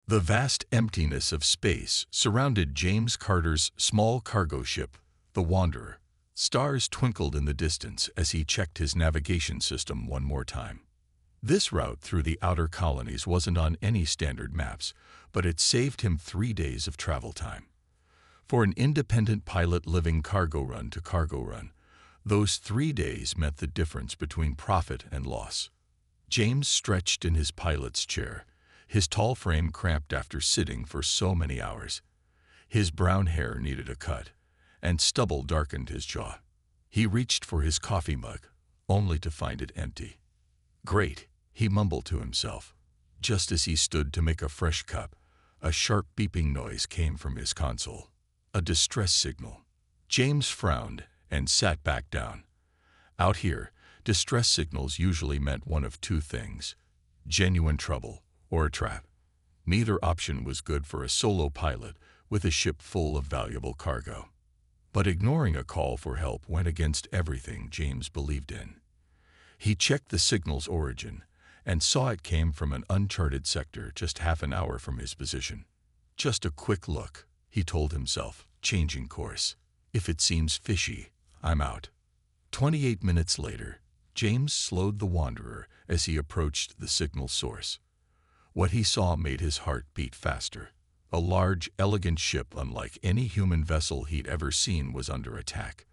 The vast emptiness of space surrounded James Carter's small cargo ship, the Wanderer. Stars twinkled in the distance as he checked his navigation system one more time. This route through the outer colonies wasn't on any standard maps, but it saved him 3 days of travel time. For an independent pilot living cargo run to cargo run, those 3 days meant the difference between profit and loss. James stretched in his pilot's chair, his tall frame cramped after sitting for so many hours. His brown hair needed a cut, and stubble darkened his jaw. He reached for his coffee mug, only to find it empty. "Great," he mumbled to himself. Just as he stood to make a fresh cup, a sharp beeping noise came from his console. A distress signal. James frowned and sat back down. Out here, distress signals usually meant one of two things: genuine trouble or a trap. Neither option was good for a solo pilot with a ship full of valuable cargo. But ignoring a call for help went against everything James believed in. He checked the signal's origin and saw it came from an uncharted sector just half an hour from his position. "Just a quick look," he told himself, changing course. "If it seems fishy, I'm out." 28 minutes later, James slowed the Wanderer as he approached the signal source. What he saw made his heart beat faster. A large, elegant ship unlike any human vessel he'd ever seen was under attack.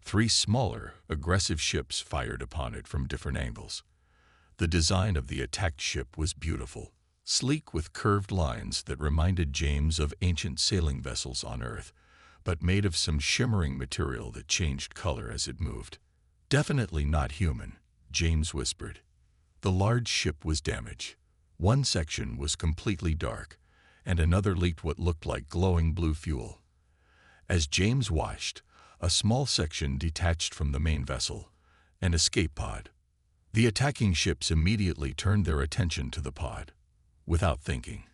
3 smaller, aggressive ships fired upon it from different angles. The design of the attacked ship was beautiful, sleek with curved lines that reminded James of ancient sailing vessels on Earth, but made of some shimmering material that changed color as it moved. "Definitely not human," James whispered. The large ship was damaged. One section was completely dark, and another leaked what looked like glowing blue fuel. As James watched, a small section detached from the main vessel, an escape pod. The attacking ships immediately turned their attention to the pod. Without thinking,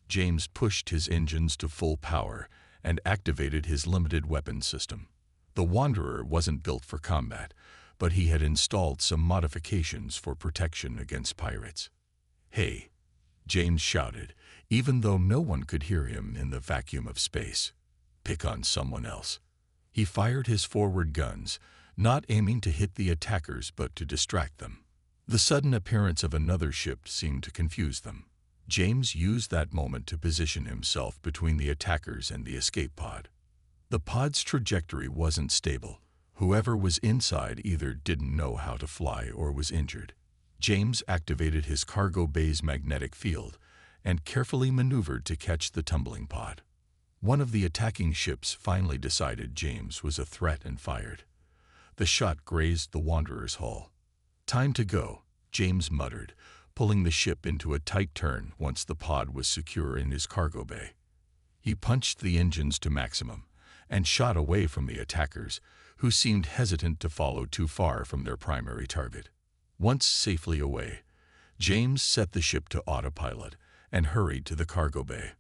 James pushed his engines to full power and activated his limited weapon system. The Wanderer wasn't built for combat, but he had installed some modifications for protection against pirates. "Hey!" James shouted, even though no one could hear him in the vacuum of space. "Pick on someone else." He fired his forward guns, not aiming to hit the attackers but to distract them. The sudden appearance of another ship seemed to confuse them. James used that moment to position himself between the attackers and the escape pod. The pod's trajectory wasn't stable. Whoever was inside either didn't know how to fly or was injured. James activated his cargo bay's magnetic field and carefully maneuvered to catch the tumbling pod. One of the attacking ships finally decided James was a threat and fired. The shot grazed the Wanderer's hull. "Time to go," James muttered, pulling the ship into a tight turn once the pod was secure in his cargo bay. He punched the engines to maximum and shot away from the attackers, who seemed hesitant to follow too far from their primary target. Once safely away, James set the ship to autopilot and hurried to the cargo bay.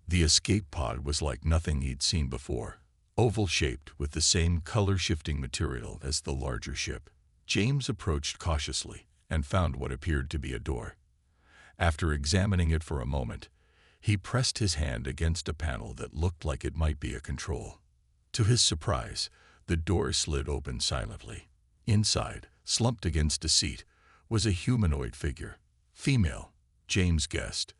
The escape pod was like nothing he'd seen before, oval-shaped with the same color-shifting material as the larger ship. James approached cautiously and found what appeared to be a door. After examining it for a moment, he pressed his hand against a panel that looked like it might be a control. To his surprise, the door slid open silently. Inside, slumped against a seat, was a humanoid figure. Female, James guessed,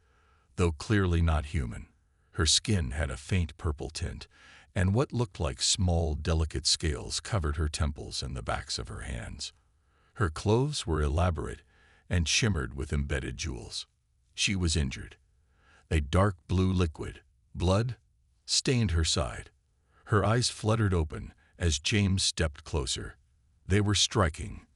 though clearly not human. Her skin had a faint purple tint, and what looked like small, delicate scales covered her temples and the backs of her hands. Her clothes were elaborate and shimmered with embedded jewels. She was injured. A dark blue liquid, blood, stained her side. Her eyes fluttered open as James stepped closer. They were striking.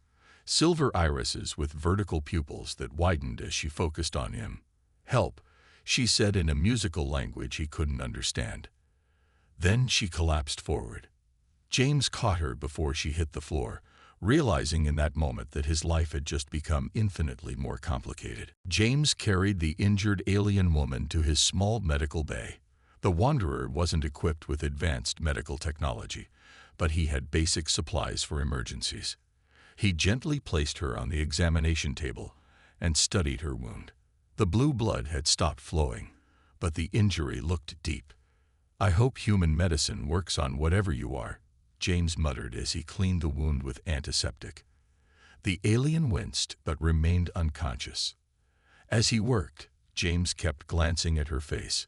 Silver irises with vertical pupils that widened as she focused on him. "Help," she said in a musical language he couldn't understand. Then she collapsed forward. James caught her before she hit the floor, realizing in that moment that his life had just become infinitely more complicated. James carried the injured alien woman to his small medical bay. The Wanderer wasn't equipped with advanced medical technology, but he had basic supplies for emergencies. He gently placed her on the examination table and studied her wound. The blue blood had stopped flowing, but the injury looked deep. "I hope human medicine works on whatever you are," James muttered as he cleaned the wound with antiseptic. The alien winced but remained unconscious. As he worked, James kept glancing at her face.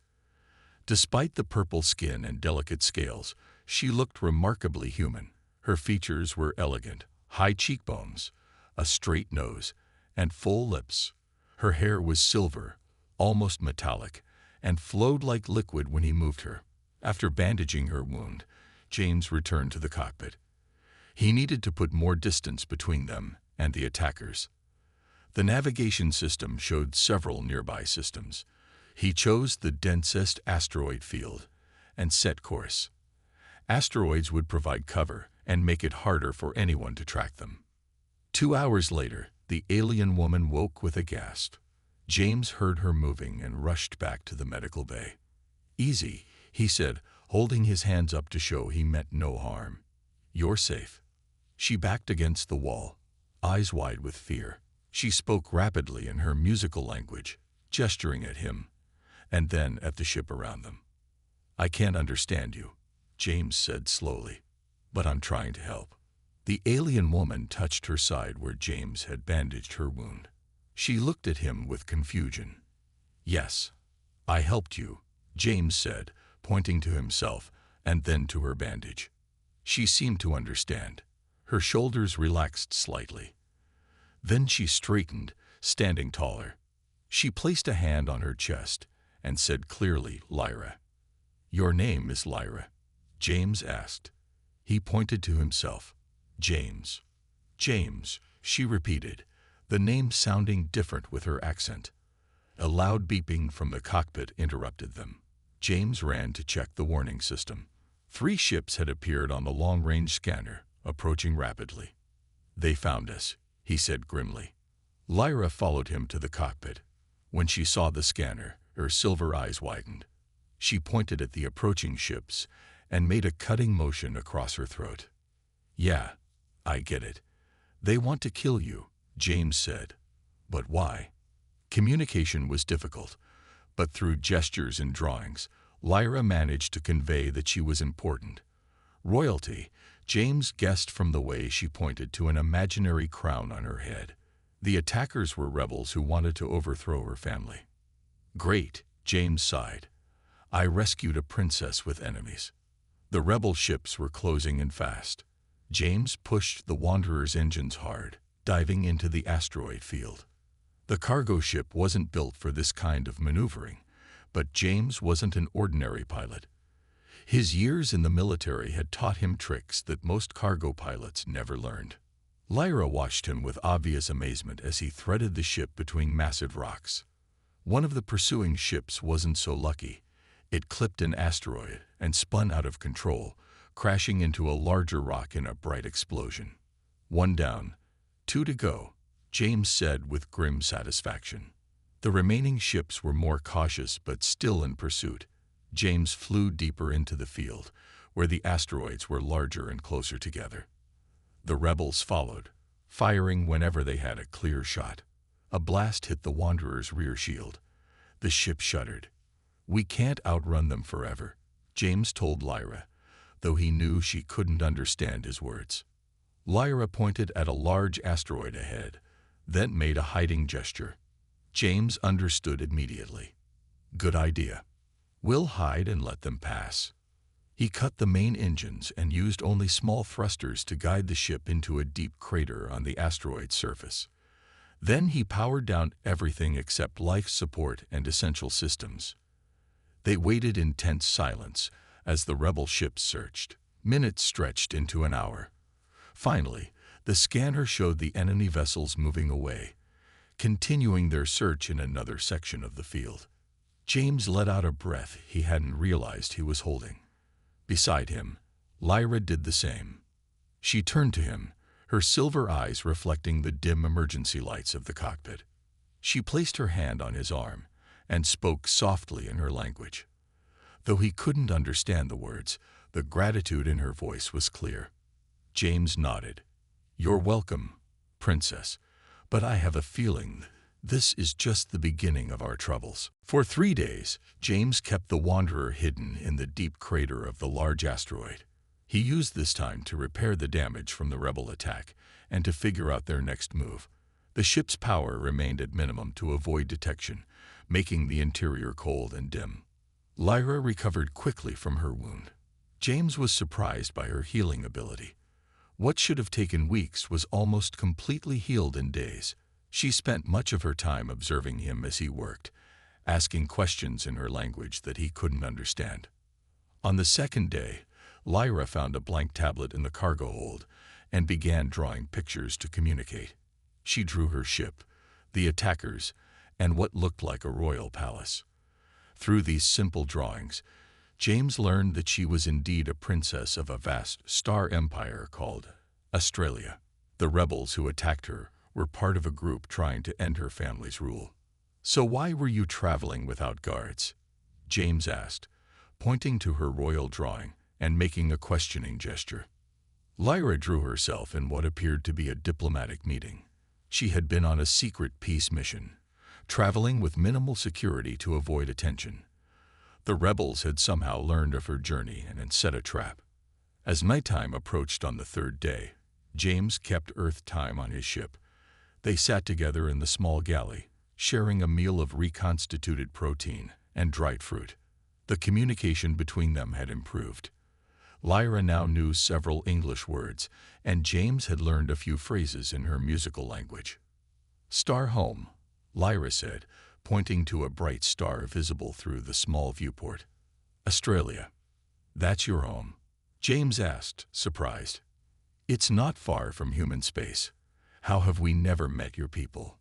Despite the purple skin and delicate scales, she looked remarkably human. Her features were elegant: high cheekbones, a straight nose, and full lips. Her hair was silver, almost metallic, and flowed like liquid when he moved her. After bandaging her wound, James returned to the cockpit. He needed to put more distance between them and the attackers. The navigation system showed several nearby systems. He chose the densest asteroid field and set course. Asteroids would provide cover and make it harder for anyone to track them. 2 hours later, the alien woman woke with a gasp. James heard her moving and rushed back to the medical bay. "Easy," he said, holding his hands up to show he meant no harm. "You're safe." She backed against the wall, eyes wide with fear. She spoke rapidly in her musical language, gesturing at him, and then at the ship around them. "I can't understand you," James said slowly, "but I'm trying to help." The alien woman touched her side where James had bandaged her wound. She looked at him with confusion. "Yes, I helped you," James said, pointing to himself and then to her bandage. She seemed to understand. Her shoulders relaxed slightly. Then she straightened, standing taller. She placed a hand on her chest and said clearly, "Lyra." "Your name is Lyra?" James asked. He pointed to himself. "James." "James," she repeated, the name sounding different with her accent. A loud beeping from the cockpit interrupted them. James ran to check the warning system. 3 ships had appeared on the long-range scanner, approaching rapidly. "They found us," he said grimly. Lyra followed him to the cockpit. When she saw the scanner, her silver eyes widened. She pointed at the approaching ships and made a cutting motion across her throat. "Yeah, I get it. They want to kill you," James said. "But why?" Communication was difficult, but through gestures and drawings, Lyra managed to convey that she was important. Royalty, James guessed from the way she pointed to an imaginary crown on her head. The attackers were rebels who wanted to overthrow her family. "Great," James sighed. "I rescued a princess with enemies." The rebel ships were closing in fast. James pushed the Wanderer's engines hard, diving into the asteroid field. The cargo ship wasn't built for this kind of maneuvering, but James wasn't an ordinary pilot. His years in the military had taught him tricks that most cargo pilots never learned. Lyra watched him with obvious amazement as he threaded the ship between massive rocks. One of the pursuing ships wasn't so lucky. It clipped an asteroid and spun out of control, crashing into a larger rock in a bright explosion. "1 down, 2 to go," James said with grim satisfaction. The remaining ships were more cautious but still in pursuit. James flew deeper into the field, where the asteroids were larger and closer together. The rebels followed, firing whenever they had a clear shot. A blast hit the Wanderer's rear shield. The ship shuddered. "We can't outrun them forever," James told Lyra, though he knew she couldn't understand his words. Lyra pointed at a large asteroid ahead, then made a hiding gesture. James understood immediately. "Good idea. We'll hide and let them pass." He cut the main engines and used only small thrusters to guide the ship into a deep crater on the asteroid's surface. Then he powered down everything except life support and essential systems. They waited in tense silence as the rebel ships searched. Minutes stretched into an hour. Finally, the scanner showed the enemy vessels moving away, continuing their search in another section of the field. James let out a breath he hadn't realized he was holding. Beside him, Lyra did the same. She turned to him, her silver eyes reflecting the dim emergency lights of the cockpit. She placed her hand on his arm and spoke softly in her language. Though he couldn't understand the words, the gratitude in her voice was clear. James nodded. "You're welcome, Princess, but I have a feeling This is just the beginning of our troubles. For 3 days, James kept the Wanderer hidden in the deep crater of the large asteroid. He used this time to repair the damage from the rebel attack and to figure out their next move. The ship's power remained at minimum to avoid detection, making the interior cold and dim. Lyra recovered quickly from her wound. James was surprised by her healing ability. What should have taken weeks was almost completely healed in days. She spent much of her time observing him as he worked, asking questions in her language that he couldn't understand. On the second day, Lyra found a blank tablet in the cargo hold and began drawing pictures to communicate. She drew her ship, the attackers, and what looked like a royal palace. Through these simple drawings, James learned that she was indeed a princess of a vast star empire called Australia. The rebels who attacked her were part of a group trying to end her family's rule. "So why were you traveling without guards?" James asked, pointing to her royal drawing and making a questioning gesture. Lyra drew herself in what appeared to be a diplomatic meeting. She had been on a secret peace mission, traveling with minimal security to avoid attention. The rebels had somehow learned of her journey and had set a trap. As nighttime approached on the third day, James kept Earth time on his ship. They sat together in the small galley, sharing a meal of reconstituted protein and dried fruit. The communication between them had improved. Lyra now knew several English words, and James had learned a few phrases in her musical language. "Star home," Lyra said, pointing to a bright star visible through the small viewport. "Australia. That's your home?" James asked, surprised. "It's not far from human space. How have we never met your people?"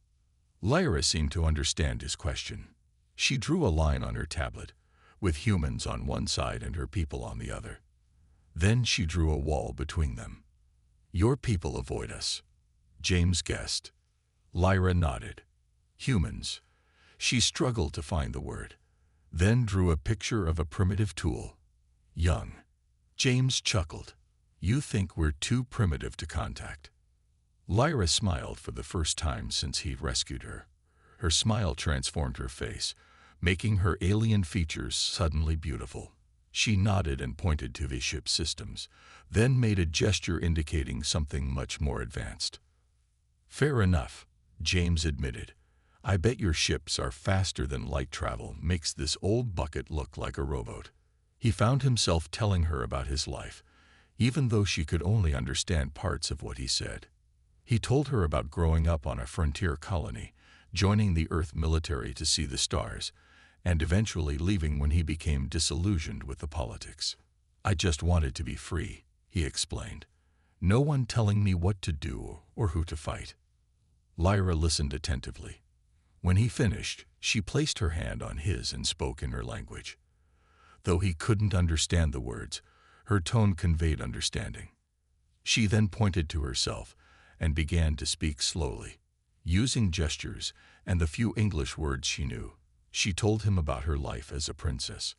Lyra seemed to understand his question. She drew a line on her tablet, with humans on one side and her people on the other. Then she drew a wall between them. "Your people avoid us," James guessed. Lyra nodded. "Humans." She struggled to find the word, then drew a picture of a primitive tool. "Young." James chuckled. "You think we're too primitive to contact." Lyra smiled for the first time since he rescued her. Her smile transformed her face, making her alien features suddenly beautiful. She nodded and pointed to the ship's systems, then made a gesture indicating something much more advanced. "Fair enough," James admitted. "I bet your ships are faster than light travel makes this old bucket look like a rowboat." He found himself telling her about his life, even though she could only understand parts of what he said. He told her about growing up on a frontier colony, joining the Earth military to see the stars, and eventually leaving when he became disillusioned with the politics. "I just wanted to be free," he explained. "No one telling me what to do or who to fight." Lyra listened attentively. When he finished, she placed her hand on his and spoke in her language. Though he couldn't understand the words, her tone conveyed understanding. She then pointed to herself and began to speak slowly. Using gestures and the few English words she knew, she told him about her life as a princess.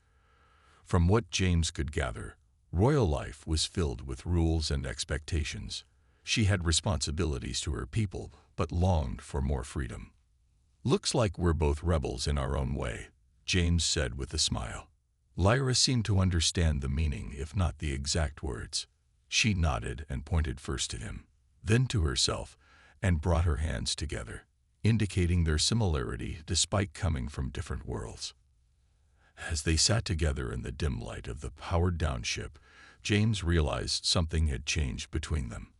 From what James could gather, royal life was filled with rules and expectations. She had responsibilities to her people, but longed for more freedom. "Looks like we're both rebels in our own way," James said with a smile. Lyra seemed to understand the meaning, if not the exact words. She nodded and pointed first to him, then to herself, and brought her hands together, indicating their similarity despite coming from different worlds. As they sat together in the dim light of the powered-down ship, James realized something had changed between them.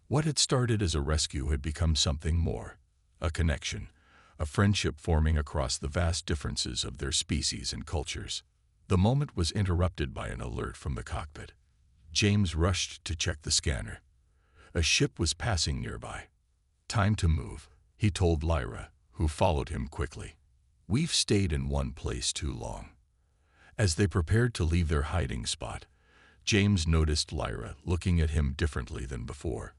What had started as a rescue had become something more, a connection, a friendship forming across the vast differences of their species and cultures. The moment was interrupted by an alert from the cockpit. James rushed to check the scanner. A ship was passing nearby. "Time to move," he told Lyra, who followed him quickly. "We've stayed in one place too long." As they prepared to leave their hiding spot, James noticed Lyra looking at him differently than before.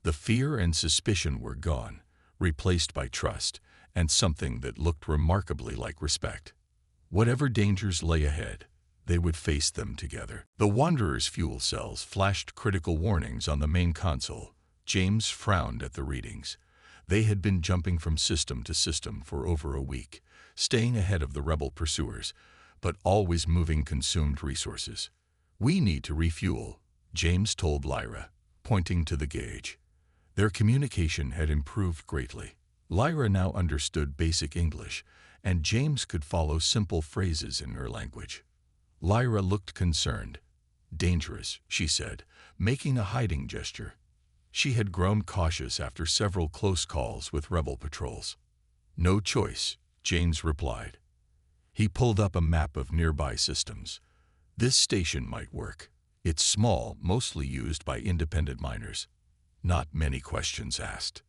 The fear and suspicion were gone, replaced by trust and something that looked remarkably like respect. Whatever dangers lay ahead, they would face them together. The Wanderer's fuel cells flashed critical warnings on the main console. James frowned at the readings. They had been jumping from system to system for over a week, staying ahead of the rebel pursuers, but always moving consumed resources. "We need to refuel," James told Lyra, pointing to the gauge. Their communication had improved greatly. Lyra now understood basic English, and James could follow simple phrases in her language. Lyra looked concerned. "Dangerous," she said, making a hiding gesture. She had grown cautious after several close calls with rebel patrols. "No choice," James replied. He pulled up a map of nearby systems. "This station might work. It's small, mostly used by independent miners." Not many questions asked.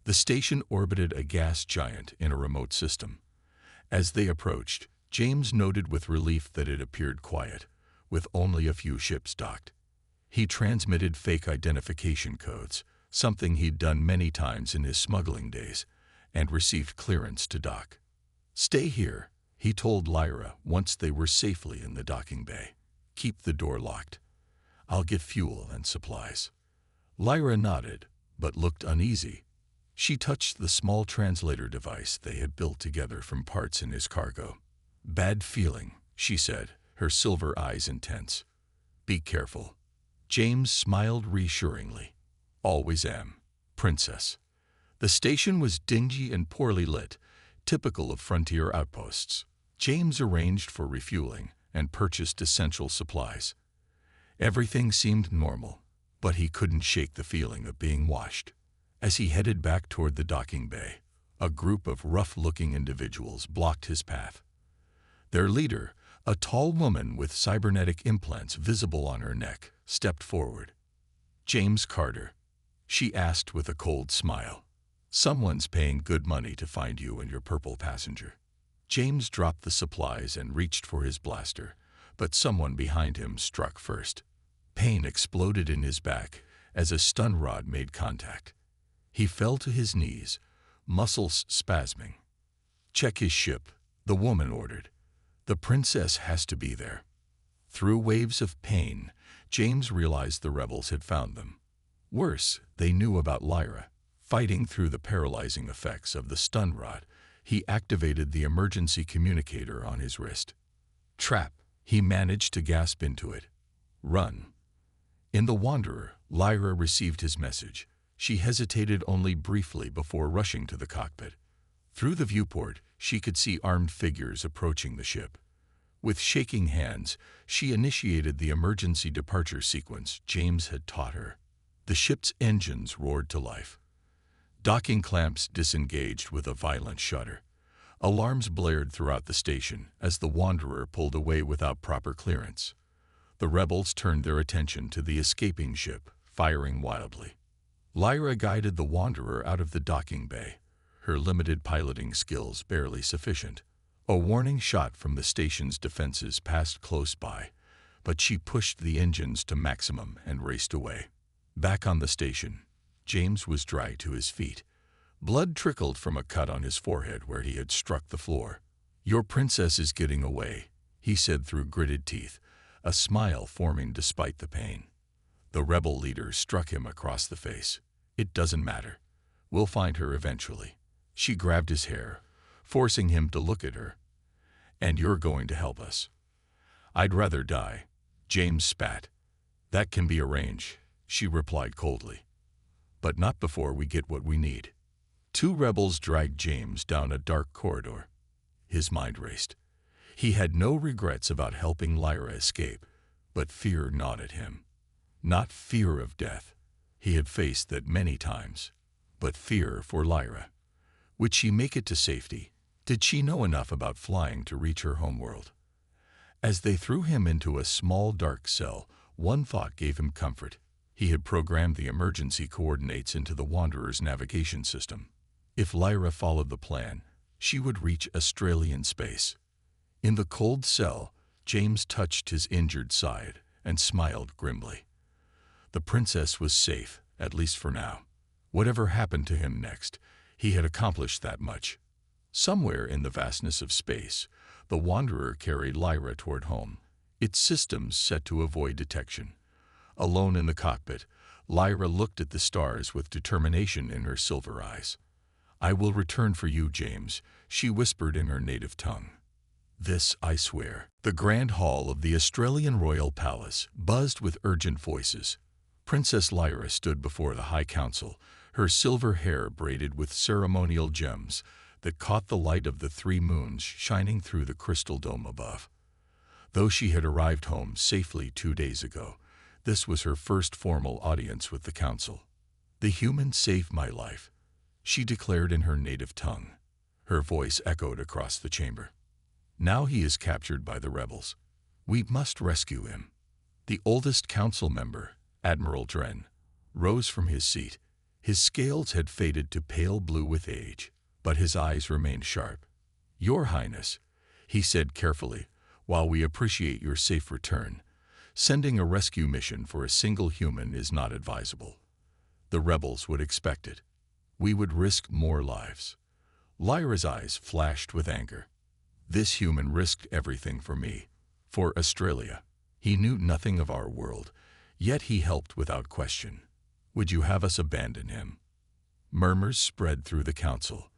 The station orbited a gas giant in a remote system. As they approached, James noted with relief that it appeared quiet, with only a few ships docked. He transmitted fake identification codes, something he'd done many times in his smuggling days, and received clearance to dock. "Stay here," he told Lyra once they were safely in the docking bay. "Keep the door locked. I'll get fuel and supplies." Lyra nodded, but looked uneasy. She touched the small translator device they had built together from parts in his cargo. "Bad feeling," she said, her silver eyes intense. "Be careful." James smiled reassuringly. "Always am, Princess." The station was dingy and poorly lit, typical of frontier outposts. James arranged for refueling and purchased essential supplies. Everything seemed normal, but he couldn't shake the feeling of being watched. As he headed back toward the docking bay, a group of rough-looking individuals blocked his path. Their leader, a tall woman with cybernetic implants visible on her neck, stepped forward. "James Carter," she asked with a cold smile. "Someone's paying good money to find you and your purple passenger." James dropped the supplies and reached for his blaster, but someone behind him struck first. Pain exploded in his back as a stun rod made contact. He fell to his knees, muscles spasming. "Check his ship," the woman ordered. "The princess has to be there." Through waves of pain, James realized the rebels had found them. Worse, they knew about Lyra. Fighting through the paralyzing effects of the stun rod, he activated the emergency communicator on his wrist. "Trap," he managed to gasp into it. "Run." In the Wanderer, Lyra received his message. She hesitated only briefly before rushing to the cockpit. Through the viewport, she could see armed figures approaching the ship. With shaking hands, she initiated the emergency departure sequence James had taught her. The ship's engines roared to life. Docking clamps disengaged with a violent shudder. Alarms blared throughout the station as the Wanderer pulled away without proper clearance. The rebels turned their attention to the escaping ship, firing wildly. Lyra guided the Wanderer out of the docking bay, her limited piloting skills barely sufficient. A warning shot from the station's defenses passed close by, but she pushed the engines to maximum and raced away. Back on the station, James was dry to his feet. Blood trickled from a cut on his forehead where he had struck the floor. "Your princess is getting away," he said through gritted teeth, a smile forming despite the pain. The rebel leader struck him across the face. "It doesn't matter. We'll find her eventually." She grabbed his hair, forcing him to look at her. "And you're going to help us." "I'd rather die," James spat. "That can be arranged," she replied coldly. "But not before we get what we need." Two rebels dragged James down a dark corridor. His mind raced. He had no regrets about helping Lyra escape, but fear gnawed at him. Not fear of death. He had faced that many times, but fear for Lyra. Would she make it to safety? Did she know enough about flying to reach her homeworld? As they threw him into a small dark cell, one thought gave him comfort. He had programmed the emergency coordinates into the Wanderer's navigation system. If Lyra followed the plan, she would reach Australian space. In the cold cell, James touched his injured side and smiled grimly. The princess was safe, at least for now. Whatever happened to him next, he had accomplished that much. Somewhere in the vastness of space, the Wanderer carried Lyra toward home, its systems set to avoid detection. Alone in the cockpit, Lyra looked at the stars with determination in her silver eyes. "I will return for you, James," she whispered in her native tongue. "This, I swear." The grand hall of the Australian royal palace buzzed with urgent voices. Princess Lyra stood before the High Council, her silver hair braided with ceremonial gems that caught the light of the 3 moons shining through the crystal dome above. Though she had arrived home safely 2 days ago, this was her first formal audience with the council. "The human saved my life," she declared in her native tongue. Her voice echoed across the chamber. "Now he is captured by the rebels. We must rescue him." The oldest council member, Admiral Dren, rose from his seat. His scales had faded to pale blue with age, but his eyes remained sharp. "Your Highness," he said carefully, "while we appreciate your safe return, sending a rescue mission for a single human is not advisable. The rebels would expect it. We would risk more lives." Lyra's eyes flashed with anger. "This human risked everything for me, for Australia. He knew nothing of our world, yet he helped without question. Would you have us abandon him?" Murmurs spread through the council.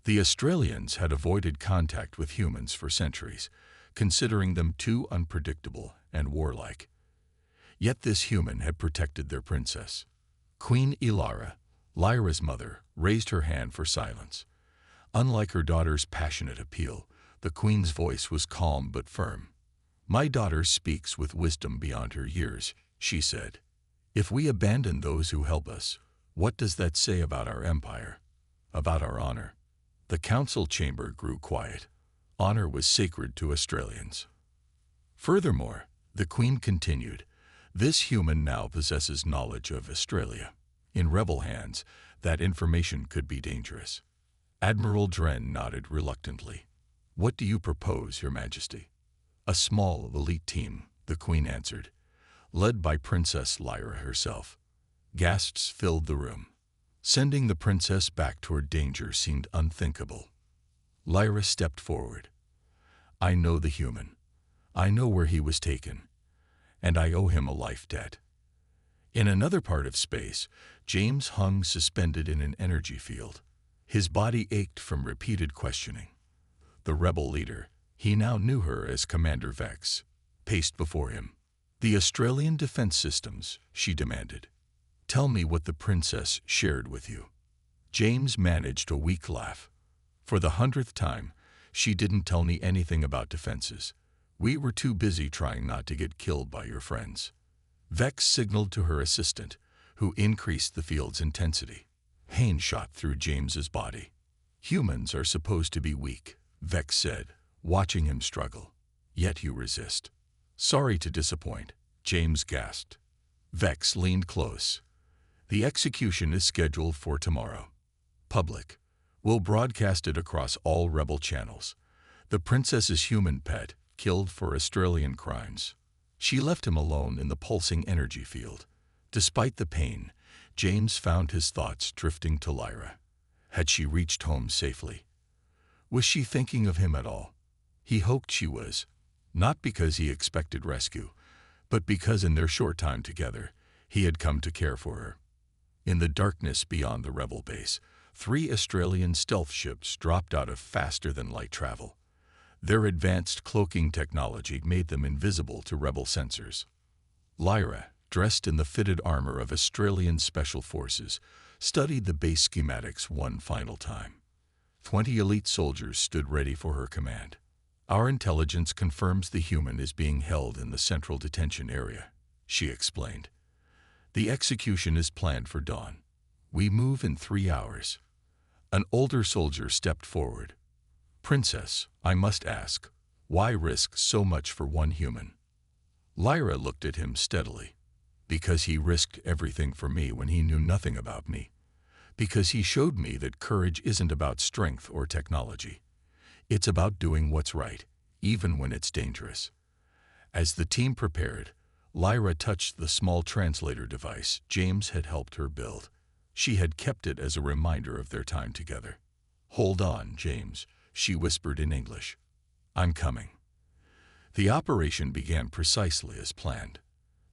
The Australians had avoided contact with humans for centuries, considering them too unpredictable and warlike. Yet this human had protected their princess. Queen Ilara, Lyra's mother, raised her hand for silence. Unlike her daughter's passionate appeal, the queen's voice was calm but firm. "My daughter speaks with wisdom beyond her years," she said. "If we abandon those who help us, what does that say about our empire, about our honor?" The council chamber grew quiet. Honor was sacred to Australians. Furthermore, the queen continued, "This human now possesses knowledge of Australia. In rebel hands, that information could be dangerous." Admiral Dren nodded reluctantly. "What do you propose, Your Majesty?" "A small, elite team," the queen answered, "led by Princess Lyra herself." Gasps filled the room. Sending the princess back toward danger seemed unthinkable. Lyra stepped forward. "I know the human. I know where he was taken, and I owe him a life debt." In another part of space, James hung suspended in an energy field. His body ached from repeated questioning. The rebel leader, he now knew her as Commander Vex, paced before him. "The Australian defense systems," she demanded. "Tell me what the princess shared with you." James managed a weak laugh. "For the 100th time, she didn't tell me anything about defenses. We were too busy trying not to get killed by your friends." Vex signaled to her assistant, who increased the field's intensity. Pain shot through James's body. "Humans are supposed to be weak," Vex said, watching him struggle. "Yet you resist." "Sorry to disappoint," James gasped. Vex leaned close. "The execution is scheduled for tomorrow. Public. We'll broadcast it across all rebel channels. The princess's human pet, killed for Australian crimes." She left him alone in the pulsing energy field. Despite the pain, James found his thoughts drifting to Lyra. Had she reached home safely? Was she thinking of him at all? He hoped she was, not because he expected rescue, but because in their short time together, he had come to care for her. In the darkness beyond the rebel base, 3 Australian stealth ships dropped out of faster-than-light travel. Their advanced cloaking technology made them invisible to rebel sensors. Lyra, dressed in the fitted armor of Australian Special Forces, studied the base schematics one final time. 20 elite soldiers stood ready for her command. "Our intelligence confirms the human is being held in the central detention area," she explained. "The execution is planned for dawn. We move in 3 hours." An older soldier stepped forward. "Princess, I must ask, why risk so much for one human?" Lyra looked at him steadily. "Because he risked everything for me when he knew nothing about me. Because he showed me that courage isn't about strength or technology. It's about doing what's right, even when it's dangerous." As the team prepared, Lyra touched the small translator device James had helped her build. She had kept it as a reminder of their time together. "Hold on, James," she whispered in English. "I'm coming." The operation began precisely as planned.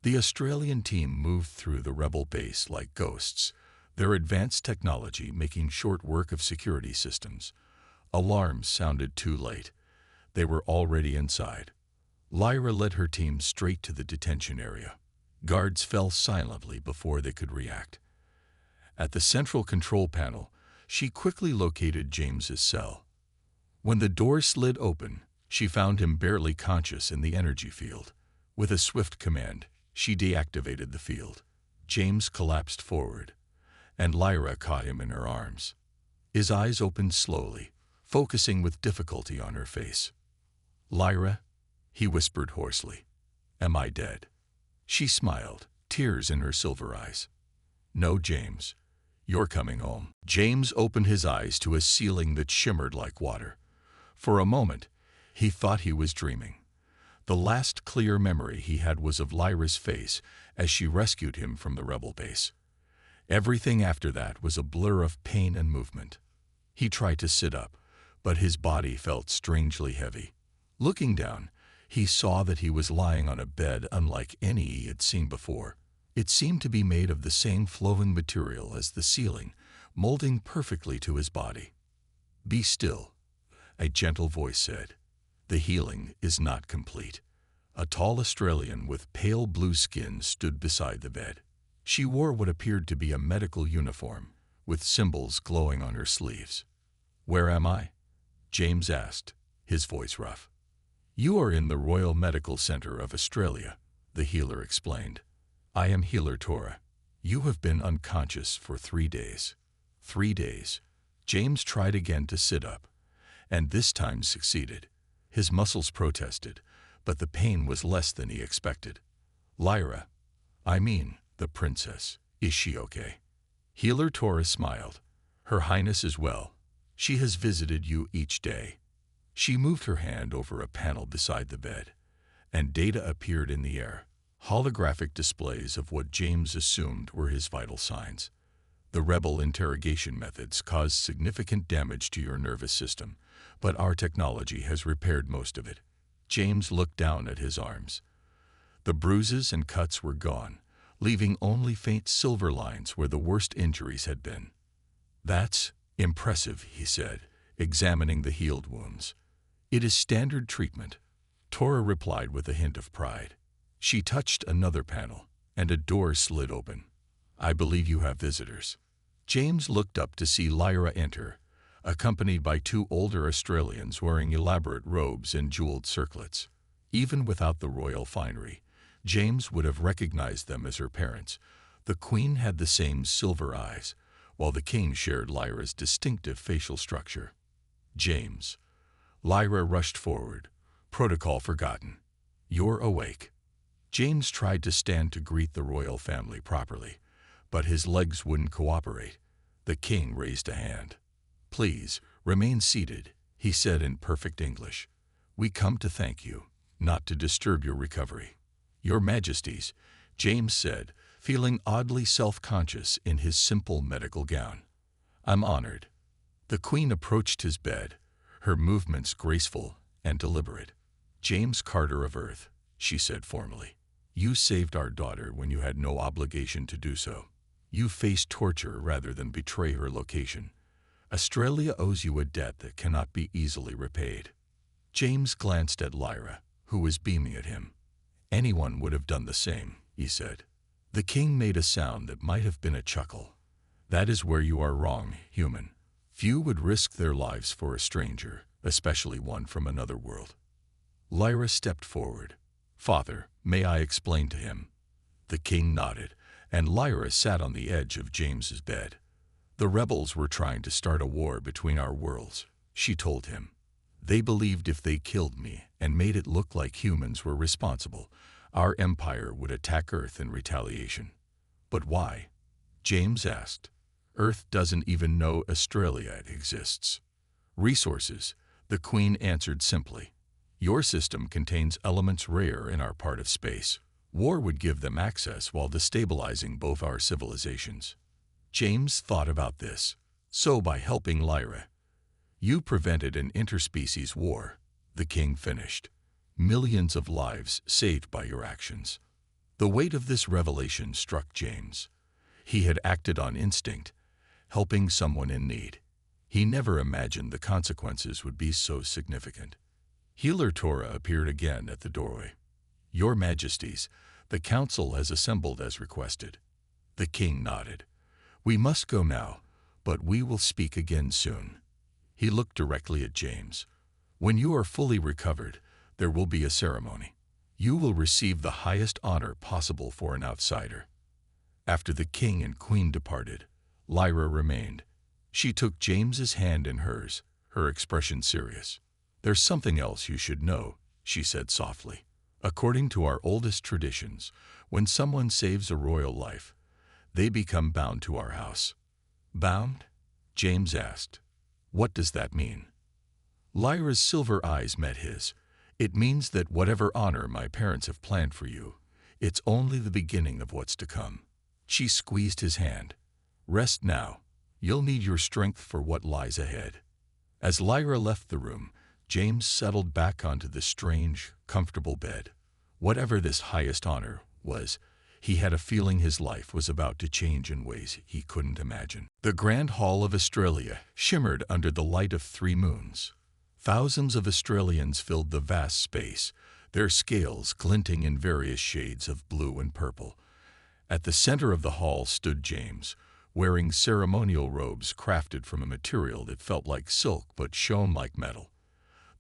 The Australian team moved through the rebel base like ghosts, their advanced technology making short work of security systems. Alarms sounded too late. They were already inside. Lyra led her team straight to the detention area. Guards fell silently before they could react. At the central control panel, she quickly located James's cell. When the door slid open, she found him barely conscious in the energy field. With a swift command, she deactivated the field. James collapsed forward, and Lyra caught him in her arms. His eyes opened slowly, focusing with difficulty on her face. "Lyra," he whispered hoarsely, "am I dead?" She smiled, tears in her silver eyes. "No, James. You're coming home." James opened his eyes to a ceiling that shimmered like water. For a moment, he thought he was dreaming. The last clear memory he had was of Lyra's face as she rescued him from the rebel base. Everything after that was a blur of pain and movement. He tried to sit up, but his body felt strangely heavy. Looking down, he saw that he was lying on a bed unlike any he had seen before. It seemed to be made of the same flowing material as the ceiling, molding perfectly to his body. "Be still," a gentle voice said. "The healing is not complete." A tall Australian with pale blue skin stood beside the bed. She wore what appeared to be a medical uniform, with symbols glowing on her sleeves. "Where am I?" James asked, his voice rough. "You are in the Royal Medical Center of Australia," the healer explained. "I am Healer Tora. You have been unconscious for 3 days." 3 days. James tried again to sit up, and this time succeeded. His muscles protested, but the pain was less than he expected. "Lyra, I mean, the princess, is she okay?" Healer Tora smiled. "Her Highness is well. She has visited you each day." She moved her hand over a panel beside the bed, and data appeared in the air, holographic displays of what James assumed were his vital signs. "The rebel interrogation methods caused significant damage to your nervous system, but our technology has repaired most of it." James looked down at his arms. The bruises and cuts were gone, leaving only faint silver lines where the worst injuries had been. "That's impressive," he said, examining the healed wounds. "It is standard treatment," Tora replied with a hint of pride. She touched another panel, and a door slid open. "I believe you have visitors." James looked up to see Lyra enter, accompanied by 2 older Australians wearing elaborate robes and jeweled circlets. Even without the royal finery, James would have recognized them as her parents. The Queen had the same silver eyes, while the King shared Lyra's distinctive facial structure. "James." Lyra rushed forward. "Protocol forgotten. You're awake." James tried to stand to greet the royal family properly, but his legs wouldn't cooperate. The King raised a hand. "Please, remain seated," he said in perfect English. "We come to thank you, not to disturb your recovery." "Your Majesties," James said, feeling oddly self-conscious in his simple medical gown. "I'm honored." The Queen approached his bed, her movements graceful and deliberate. "James Carter of Earth," she said formally. "You saved our daughter when you had no obligation to do so. You faced torture rather than betray her location. Australia owes you a debt that cannot be easily repaid." James glanced at Lyra, who was beaming at him. "Anyone would have done the same," he said. The King made a sound that might have been a chuckle. "That is where you are wrong, human. Few would risk their lives for a stranger, especially one from another world." Lyra stepped forward. "Father, may I explain to him?" The King nodded, and Lyra sat on the edge of James's bed. "The rebels were trying to start a war between our worlds," she told him. "They believed if they killed me and made it look like humans were responsible, our empire would attack Earth in retaliation." "But why?" James asked. "Earth doesn't even know Australia exists." "Resources," the Queen answered simply. "Your system contains elements rare in our part of space. War would give them access while destabilizing both our civilizations." James thought about this. "So by helping Lyra, you prevented an interspecies war," the King finished. "Millions of lives saved by your actions." The weight of this revelation struck James. He had acted on instinct, helping someone in need. He never imagined the consequences would be so significant. Healer Torah appeared again at the doorway. "Your Majesties, the council has assembled as requested." The king nodded. "We must go now, but we will speak again soon." He looked directly at James. "When you are fully recovered, there will be a ceremony. You will receive the highest honor possible for an outsider." After the king and queen departed, Lyra remained. She took James's hand in hers, her expression serious. "There's something else you should know," she said softly. "According to our oldest traditions, when someone saves a royal life, they become bound to our house." "Bound?" James asked. "What does that mean?" Lyra's silver eyes met his. "It means that whatever honor my parents have planned for you, it's only the beginning of what's to come." She squeezed his hand. "Rest now. You'll need your strength for what lies ahead." As Lyra left the room, James settled back onto the strange, comfortable bed. Whatever this highest honor was, he had a feeling his life was about to change in ways he couldn't imagine. The Grand Hall of Australia shimmered under the light of 3 moons. Thousands of Australians filled the vast space, their scales glinting in various shades of blue and purple. At the center of the hall stood James, wearing ceremonial robes crafted from a material that felt like silk but shone like metal.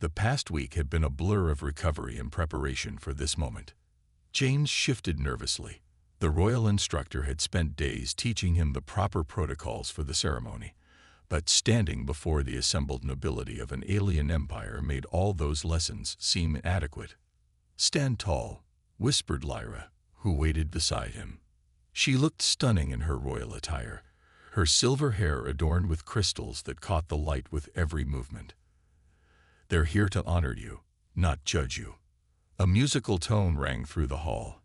The past week had been a blur of recovery and preparation for this moment. James shifted nervously. The royal instructor had spent days teaching him the proper protocols for the ceremony, but standing before the assembled nobility of an alien empire made all those lessons seem inadequate. "Stand tall," whispered Lyra, who waited beside him. She looked stunning in her royal attire, her silver hair adorned with crystals that caught the light with every movement. "They're here to honor you, not judge you." A musical tone rang through the hall,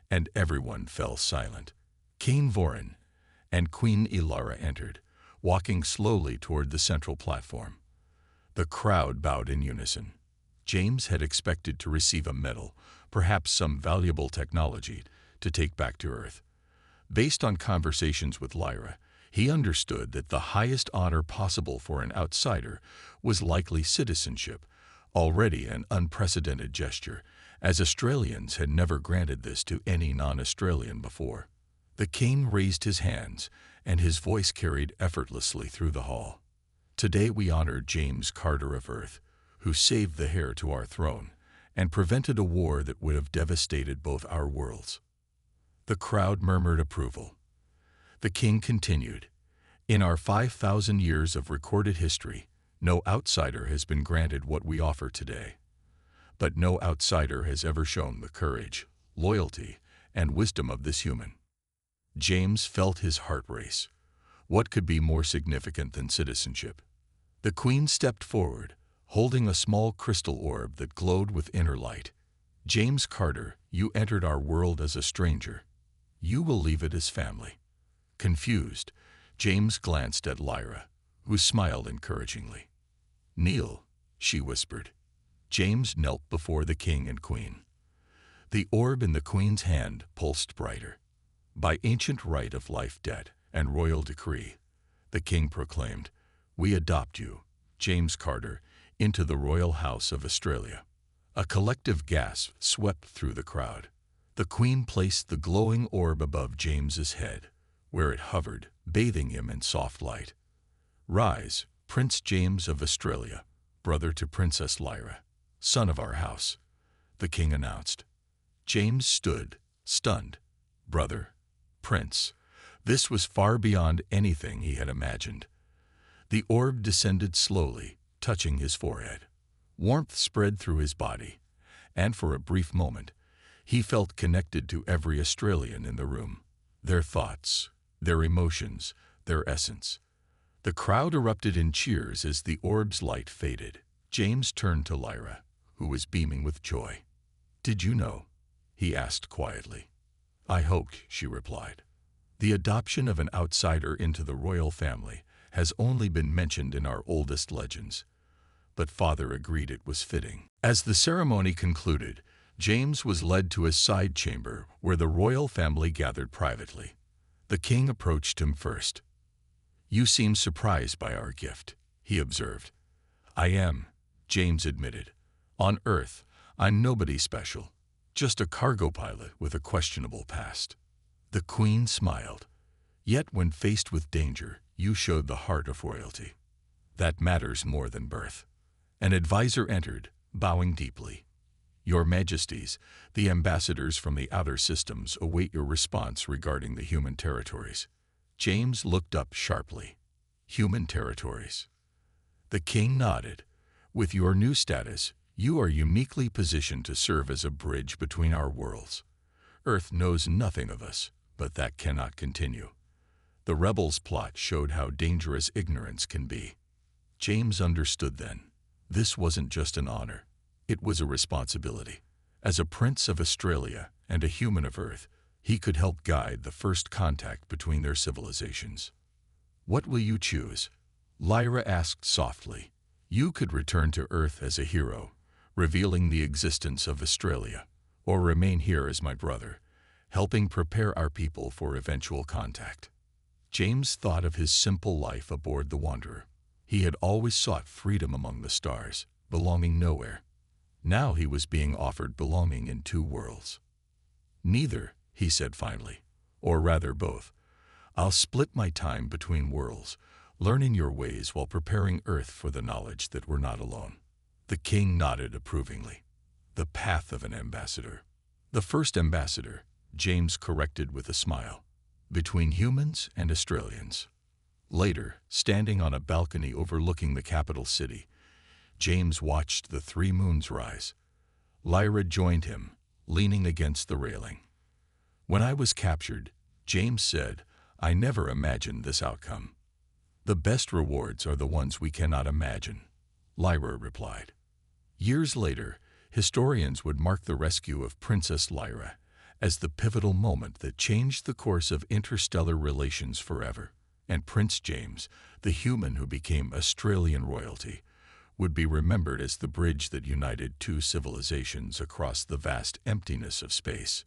and everyone fell silent. Cain Vorin and Queen Ilara entered, walking slowly toward the central platform. The crowd bowed in unison. James had expected to receive a medal, perhaps some valuable technology, to take back to Earth. Based on conversations with Lyra, he understood that the highest honor possible for an outsider was likely citizenship, already an unprecedented gesture, as Australians had never granted this to any non-Australian before. The king raised his hands, and his voice carried effortlessly through the hall. "Today we honor James Carter of Earth, who saved the heir to our throne and prevented a war that would have devastated both our worlds." The crowd murmured approval. The king continued, "In our 5,000 years of recorded history, no outsider has been granted what we offer today. But no outsider has ever shown the courage, loyalty, and wisdom of this human." James felt his heart race. What could be more significant than citizenship? The queen stepped forward, holding a small crystal orb that glowed with inner light. "James Carter, you entered our world as a stranger. You will leave it as family." Confused, James glanced at Lyra, who smiled encouragingly. "Kneel," she whispered. James knelt before the king and queen. The orb in the queen's hand pulsed brighter. "By ancient right of life debt and royal decree," the king proclaimed, "we adopt you, James Carter, into the royal house of Australia." A collective gasp swept through the crowd. The queen placed the glowing orb above James's head, where it hovered, bathing him in soft light. "Rise, Prince James of Australia, brother to Princess Lyra, son of our house," the king announced. James stood, stunned. Brother, prince. This was far beyond anything he had imagined. The orb descended slowly, touching his forehead. Warmth spread through his body, and for a brief moment, he felt connected to every Australian in the room. Their thoughts, their emotions, their essence. The crowd erupted in cheers as the orb's light faded. James turned to Lyra, who was beaming with joy. "Did you know?" he asked quietly. "I hoped," she replied. "The adoption of an outsider into the royal family has only been mentioned in our oldest legends, but Father agreed it was fitting." As the ceremony concluded, James was led to a side chamber where the royal family gathered privately. The king approached him first. "You seem surprised by our gift," he observed. "I am," James admitted. "On Earth, I'm nobody special, just a cargo pilot with a questionable past." The queen smiled. "Yet when faced with danger, you showed the heart of royalty. That matters more than birth." An advisor entered, bowing deeply. "Your Majesties, the ambassadors from the outer systems await your response regarding the human territories." James looked up sharply. "Human territories?" The king nodded. "With your new status, you are uniquely positioned to serve as a bridge between our worlds. Earth knows nothing of us, but that cannot continue." The rebels' plot showed how dangerous ignorance can be. James understood then. This wasn't just an honor. It was a responsibility. As a prince of Australia and a human of Earth, he could help guide the first contact between their civilizations. "What will you choose?" Lyra asked softly. "You could return to Earth as a hero, revealing the existence of Australia, or remain here as my brother, helping prepare our people for eventual contact." James thought of his simple life aboard the Wanderer. He had always sought freedom among the stars, belonging nowhere. Now he was being offered belonging in two worlds. "Neither," he said finally, "or rather both. I'll split my time between worlds, learning your ways while preparing Earth for the knowledge that we're not alone." The king nodded approvingly. "The path of an ambassador." "The first ambassador," James corrected with a smile, "between humans and Australians." Later, standing on a balcony overlooking the capital city, James watched the three moons rise. Lyra joined him, leaning against the railing. "When I was captured," James said, "I never imagined this outcome." "The best rewards are the ones we cannot imagine," Lyra replied. Years later, historians would mark the rescue of Princess Lyra as the pivotal moment that changed the course of interstellar relations forever. And Prince James, the human who became Australian royalty, would be remembered as the bridge that united two civilizations across the vast emptiness of space.